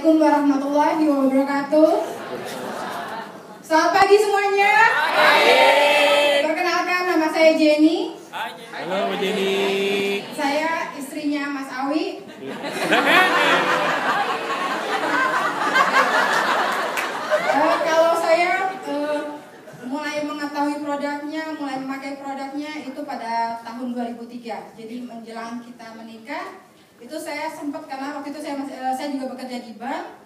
Assalamualaikum warahmatullahi wabarakatuh. Selamat pagi semuanya. Perkenalkan, nama saya Jenny. Halo Jenny. Saya istrinya Mas Awi. Kalau saya mulai mengetahui produknya, mulai memakai produknya itu pada tahun 2003. Jadi menjelang kita menikah, itu saya sempat, karena waktu itu saya juga bekerja di bank.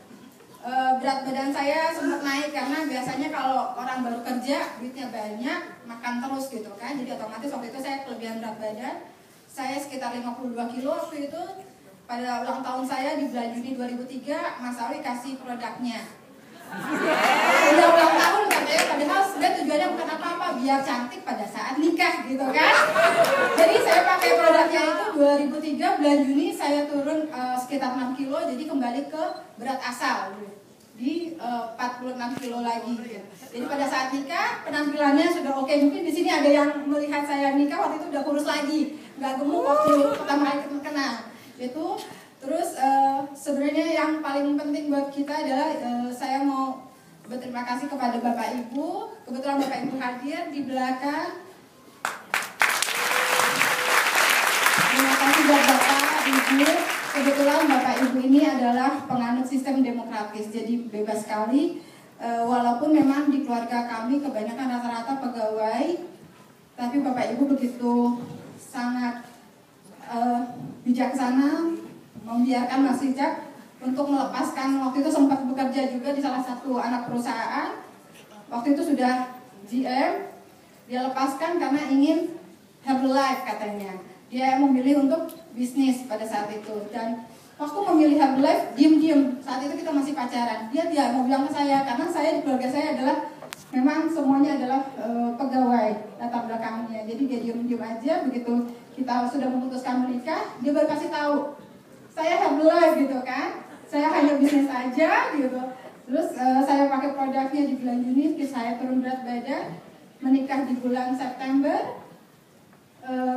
Berat badan saya sempat naik karena biasanya kalau orang baru kerja duitnya banyak, makan terus gitu kan. Jadi otomatis waktu itu saya kelebihan berat badan. Saya sekitar 52 kilo waktu itu. Pada ulang tahun saya di bulan Juni 2003, Mas Awi kasih produknya. Udah ulang tahun katanya, padahal sebenarnya tujuannya bukan apa-apa, biar cantik pada saat nikah gitu kan. Jadi saya pakai produknya itu 2003 bulan Juni, saya turun sekitar 6 kilo, jadi kembali ke berat asal di 46 kilo lagi gitu. Jadi pada saat nikah penampilannya sudah oke. Mungkin di sini ada yang melihat saya nikah waktu itu udah kurus lagi, nggak gemuk waktu pertama kali kenal itu. Terus sebenarnya yang paling penting buat kita adalah saya mau berterima kasih kepada Bapak Ibu. Kebetulan Bapak Ibu hadir di belakang. Terima kasih buat Bapak Ibu. Kebetulan Bapak Ibu ini adalah penganut sistem demokratis, jadi bebas sekali. Walaupun memang di keluarga kami kebanyakan rata-rata pegawai, tapi Bapak Ibu begitu sangat bijaksana membiarkan Mas Rijak untuk melepaskan. Waktu itu sempat bekerja juga di salah satu anak perusahaan. Waktu itu sudah GM, dia lepaskan karena ingin Herbalife katanya. Dia memilih untuk bisnis pada saat itu. Dan waktu memilih Herbalife, diem-diem. Saat itu kita masih pacaran. Dia mau bilang ke saya, karena saya di keluarga saya adalah memang semuanya adalah pegawai latar belakangnya. Jadi dia diem-diem aja. Begitu kita sudah memutuskan menikah, dia baru kasih tahu, saya Herbalife gitu kan, saya hanya bisnis aja gitu. Terus saya pakai produknya di bulan Juni, saya turun berat badan, menikah di bulan September.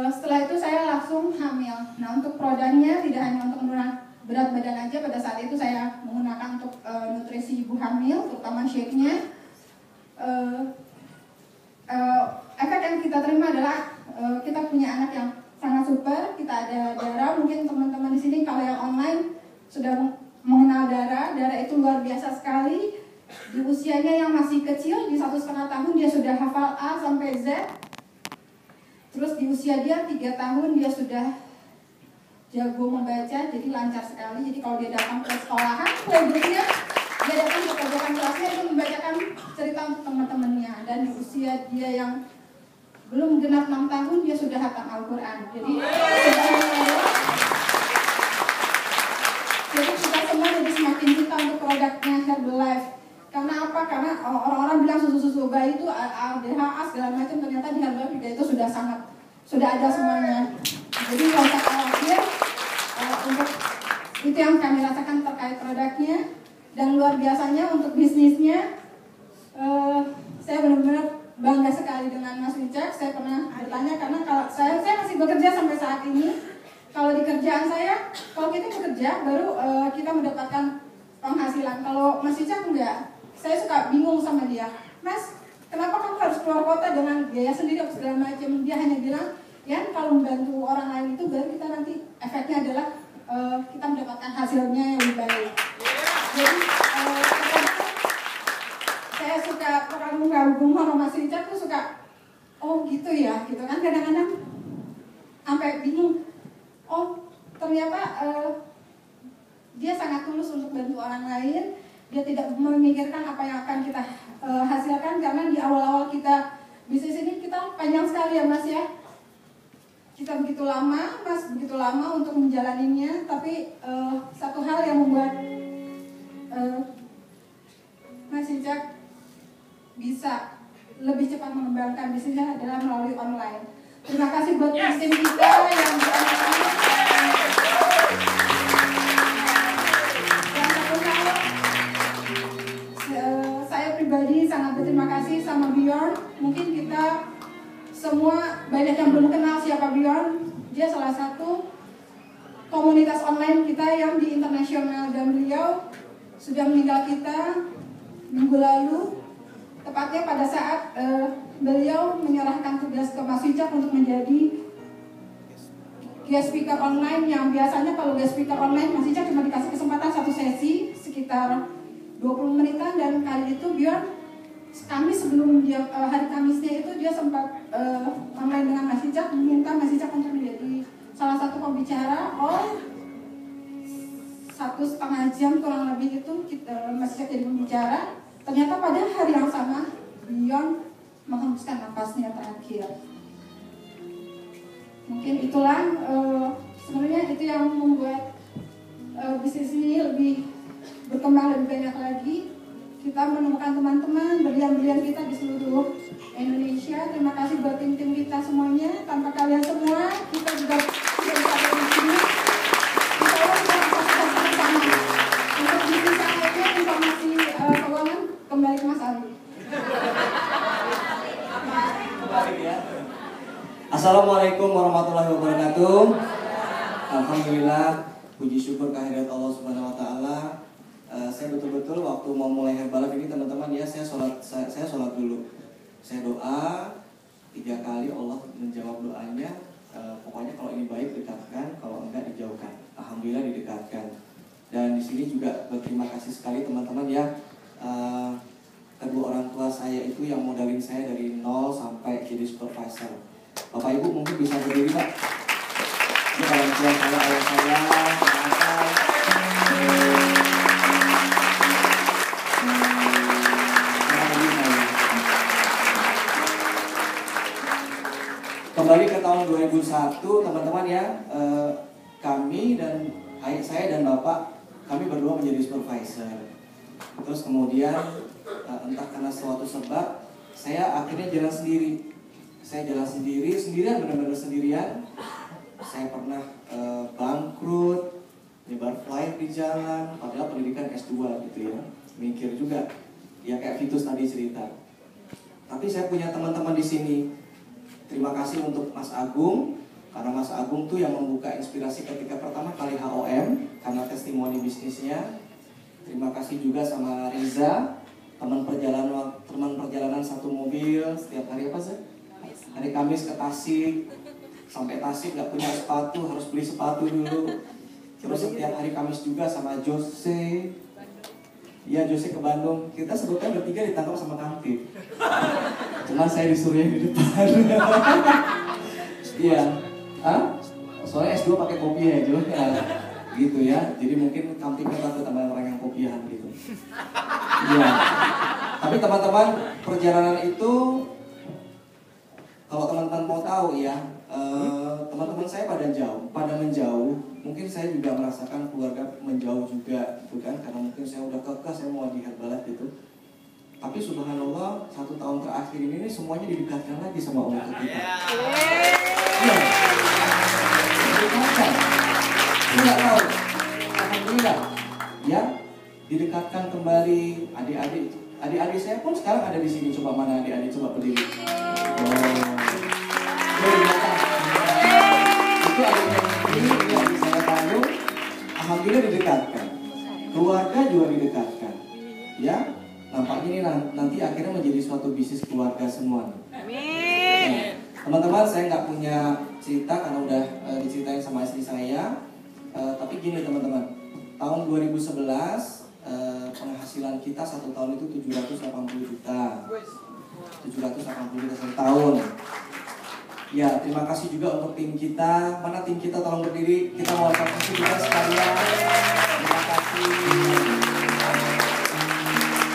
Setelah itu saya langsung hamil. Nah, untuk produknya tidak hanya untuk menurunkan berat badan aja, pada saat itu saya menggunakan untuk nutrisi ibu hamil, terutama shake-nya. Efek yang kita terima adalah kita punya anak yang sangat super. Kita ada darah, mungkin teman-teman di sini kalau yang online sudah mengenal darah itu luar biasa sekali. Di usianya yang masih kecil, di 1,5 tahun dia sudah hafal A sampai Z. Terus di usia dia 3 tahun dia sudah jago membaca, jadi lancar sekali. Jadi kalau dia datang ke sekolahan, playbooknya dia datang ke pojokkan kelasnya itu membacakan cerita untuk teman-temannya. Dan di usia dia yang belum genap 6 tahun dia sudah hafal Al-Quran. Jadi kita semua jadi semakin cinta untuk produknya Herbalife. Karena apa? Karena orang-orang bilang susu-susu bayi itu ADHA segala macam, ternyata di Herbalife juga itu sudah ada semuanya. Jadi nggak usah khawatir. Untuk itu yang kami rasakan terkait produknya. Dan luar biasanya untuk bisnisnya, saya benar-benar bangga sekali dengan Mas Rijak. Saya pernah bertanya, karena kalau saya masih bekerja sampai saat ini. Kalau di kerjaan saya, kalau kita bekerja baru kita mendapatkan penghasilan. Kalau Mas Rijak enggak. Saya suka bingung sama dia, Mas, kenapa kamu harus keluar kota dengan biaya sendiri atau segala macam? Dia hanya bilang, ya kalau membantu orang lain itu baru kita nanti efeknya adalah kita mendapatkan hasilnya yang lebih baik. Jadi saya suka orang mengagum sama Mas Rijak tuh suka, oh gitu ya, gitu kan. Kadang-kadang sampai bingung, oh ternyata dia sangat tulus untuk bantu orang lain. Dia tidak memikirkan apa yang akan kita hasilkan, karena di awal-awal kita bisnis ini kita panjang sekali ya Mas ya. Kita begitu lama, Mas begitu lama untuk menjalaninya. Tapi satu hal yang membuat Mas Rijak bisa lebih cepat mengembangkan bisnisnya adalah melalui online. Terima kasih buat tim kita yang saya pribadi sangat berterima kasih sama Bjorn. Mungkin kita semua banyak yang belum kenal siapa Bjorn. Dia salah satu komunitas online kita yang di internasional, dan beliau sudah meninggal kita minggu lalu, tepatnya pada saat beliau menyerahkan tugas ke Mas Wicak untuk menjadi guest speaker online, yang biasanya kalau guest speaker online Mas Wicak cuma dikasih kesempatan satu sesi sekitar 20 menitan, dan kali itu biar Kamis sebelum dia hari Kamisnya itu dia sempat online dengan Mas Wicak, meminta Mas Wicak untuk menjadi salah satu pembicara. Satu setengah jam kurang lebih itu Mas Wicak jadi pembicara. Ternyata pada hari yang sama Dion menghembuskan nafasnya terakhir. Mungkin itulah sebenarnya itu yang membuat bisnis ini lebih berkembang lebih banyak lagi. Kita menemukan teman-teman berlian-berlian kita di seluruh Indonesia. Terima kasih buat tim-tim kita semuanya. Tanpa kalian semua kita juga tidak bisa ada di sini. Insya Allah kita bisa bersama. Untuk bisnis lainnya, informasi keuangan kembali ke Mas Ali. Assalamualaikum warahmatullahi wabarakatuh. Alhamdulillah, puji syukur kehadirat Allah Subhanahu wa taala. Saya betul-betul waktu mau mulai Herbalife ini teman-teman ya, saya sholat dulu. Saya doa 3 kali, Allah menjawab doanya. Pokoknya kalau ini baik dekatkan, kalau enggak dijauhkan. Alhamdulillah didekatkan. Dan di sini juga berterima kasih sekali teman-teman ya. Kedua orang tua saya itu yang modalin saya dari 0 sampai jadi supervisor. Bapak Ibu mungkin bisa berdiri Pak. Ini orang tua saya, ayah saya, kembali ke tahun 2001 teman-teman ya, kami dan saya dan Bapak, kami berdua menjadi supervisor. Terus kemudian entah karena suatu sebab saya akhirnya jalan sendiri. Saya jalan sendirian, benar-benar sendirian. Saya pernah bangkrut, nyebar flyer di jalan, padahal pendidikan S2 gitu ya. Mikir juga, ya kayak Vitus tadi cerita. Tapi saya punya teman-teman di sini. Terima kasih untuk Mas Agung, karena Mas Agung tuh yang membuka inspirasi ketika pertama kali HOM, karena testimoni bisnisnya. Terima kasih juga sama Riza, teman perjalanan satu mobil setiap hari apa sih? Hari Kamis ke Tasik, sampai Tasik nggak punya sepatu, harus beli sepatu dulu. Terus setiap hari Kamis juga sama Jose. Iya, Jose ke Bandung. Kita sebutnya bertiga ditangkap sama Kantip. Cuman saya disuruh yang di depan. Iya. Soalnya S2 pakai kopiah ya, gitu ya. Jadi mungkin Kantipnya takut sama orang yang kopiahan gitu. Iya. Tapi teman-teman, perjalanan itu kalau teman-teman mau tahu ya, teman-teman saya pada menjauh. Mungkin saya juga merasakan keluarga menjauh juga, gitu kan? Karena mungkin saya udah kekeh, saya mau di Herbalife gitu. Tapi subhanallah, 1 tahun terakhir ini semuanya didekatkan lagi sama Allah kita. Iya. Didekatkan. Saya nggak tahu. Alhamdulillah, ya didekatkan kembali adik-adik saya pun sekarang ada di sini. Coba mana adik-adik, coba berdiri. Itu adiknya ini yang saya tahu. Alhamdulillah didekatkan. Keluarga juga didekatkan. Ya, nampaknya ini nanti akhirnya menjadi suatu bisnis keluarga semua. Amin. Teman-teman, saya nggak punya cerita karena udah diceritain sama istri saya. Tapi gini teman-teman, tahun 2011 penghasilan kita 1 tahun itu 780 juta. 780 juta 1 tahun. Ya, terima kasih juga untuk tim kita. Mana tim kita, tolong berdiri. Kita mau kasih juga sekalian. Terima kasih.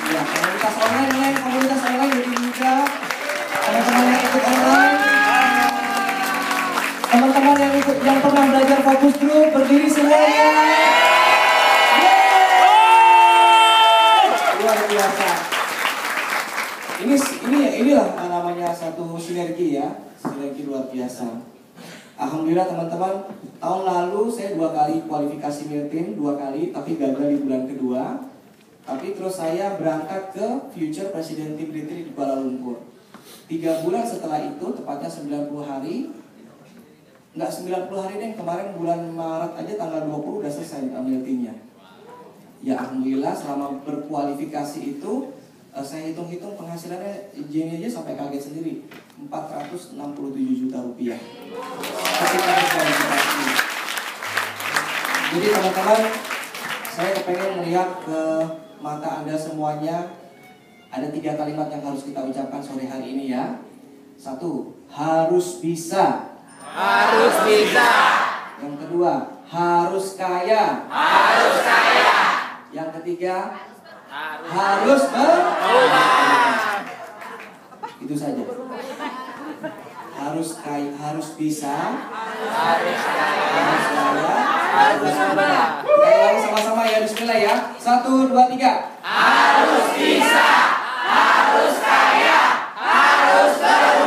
Ya, komunitas online jadi juga. Teman-teman yang ikut online. Teman-teman yang pernah belajar fokus group, berdiri semuanya. Luar biasa. Inilah namanya satu sinergi ya. Sinergi luar biasa. Alhamdulillah teman-teman, tahun lalu saya 2 kali kualifikasi Miltim, 2 kali, tapi gagal di bulan kedua. Tapi terus saya berangkat ke Future President Team Retreat di Kuala Lumpur. 3 bulan setelah itu, tepatnya 90 hari. Enggak 90 hari deh, kemarin bulan Maret aja tanggal 20 udah selesai Miltimnya. Ya alhamdulillah selama berkualifikasi itu saya hitung-hitung penghasilannya Jenny aja sampai kaget sendiri, 467 juta rupiah ketika berkualifikasi. Jadi teman-teman, saya kepengen melihat ke mata Anda semuanya. Ada 3 kalimat yang harus kita ucapkan sore hari ini ya. 1, harus bisa. Harus bisa. Yang kedua, harus kaya. Harus kaya. Yang ketiga, harus berubah. Itu saja. Harus kaya, harus bisa, Harus kaya. harus kaya, Harus berubah. Kita ulangi sama-sama ya, bismillah ya. 1, 2, 3. Harus bisa. Harus kaya. Harus berubah.